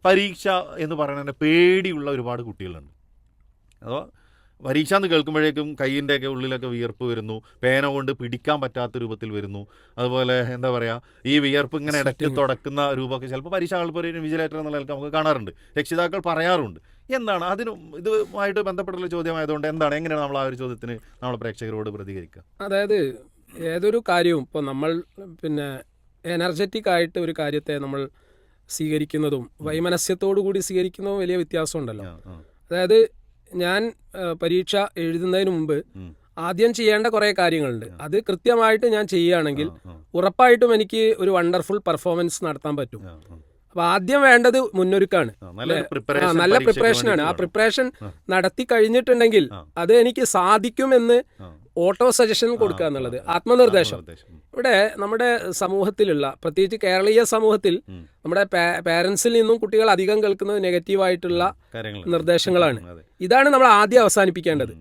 പരീക്ഷ എന്ന് പറയുന്നത് പേടിയുള്ള ഒരുപാട് കുട്ടികളുണ്ട്. അതോ പരീക്ഷ എന്ന് കേൾക്കുമ്പോഴേക്കും കയ്യിൻ്റെയൊക്കെ ഉള്ളിലൊക്കെ വിയർപ്പ് വരുന്നു, പേന കൊണ്ട് പിടിക്കാൻ പറ്റാത്ത രൂപത്തിൽ വരുന്നു. അതുപോലെ എന്താ പറയുക, ഈ വിയർപ്പ് ഇങ്ങനെ ഇടയ്ക്ക് തുടക്കുന്ന രൂപമൊക്കെ ചിലപ്പോൾ പരീക്ഷ ആൾപ്പോൾ ഒരു വിജിലേറ്റർ എന്നുള്ള നിലക്ക് നമുക്ക് കാണാറുണ്ട്, രക്ഷിതാക്കൾ പറയാറുണ്ട്. എന്താണ് അതിനും ഇതുമായിട്ട് ബന്ധപ്പെട്ടുള്ള ചോദ്യമായതുകൊണ്ട് എങ്ങനെയാണ് നമ്മൾ ആ ഒരു ചോദ്യത്തിന് നമ്മൾ പ്രേക്ഷകരോട് പ്രതികരിക്കുക? അതായത് ഏതൊരു കാര്യവും ഇപ്പോൾ നമ്മൾ പിന്നെ എനർജറ്റിക് ആയിട്ട് ഒരു കാര്യത്തെ നമ്മൾ സ്വീകരിക്കുന്നതും വൈമനസ്യത്തോടു കൂടി സ്വീകരിക്കുന്നതും വലിയ വ്യത്യാസമുണ്ടല്ലോ. അതായത് ഞാൻ പരീക്ഷ എഴുതുന്നതിന് മുമ്പ് ആദ്യം ചെയ്യേണ്ട കുറേ കാര്യങ്ങളുണ്ട്. അത് കൃത്യമായിട്ട് ഞാൻ ചെയ്യുകയാണെങ്കിൽ ഉറപ്പായിട്ടും എനിക്ക് ഒരു വണ്ടർഫുൾ പെർഫോമൻസ് നടത്താൻ പറ്റും. അപ്പോൾ ആദ്യം വേണ്ടത് മുന്നൊരുക്കാണ്, നല്ല പ്രിപ്പറേഷനാണ്. ആ പ്രിപ്പറേഷൻ നടത്തി കഴിഞ്ഞിട്ടുണ്ടെങ്കിൽ അത് എനിക്ക് സാധിക്കുമെന്ന് ഓട്ടോ സജഷൻ കൊടുക്കുക എന്നുള്ളത്, ആത്മനിർദ്ദേശം. ഇവിടെ നമ്മുടെ സമൂഹത്തിലുള്ള, പ്രത്യേകിച്ച് കേരളീയ സമൂഹത്തിൽ നമ്മുടെ പാരൻസിൽ നിന്നും കുട്ടികൾ അധികം കേൾക്കുന്നത് നെഗറ്റീവായിട്ടുള്ള നിർദ്ദേശങ്ങളാണ്. ഇതാണ് നമ്മൾ ആദ്യം അവസാനിപ്പിക്കേണ്ടത്.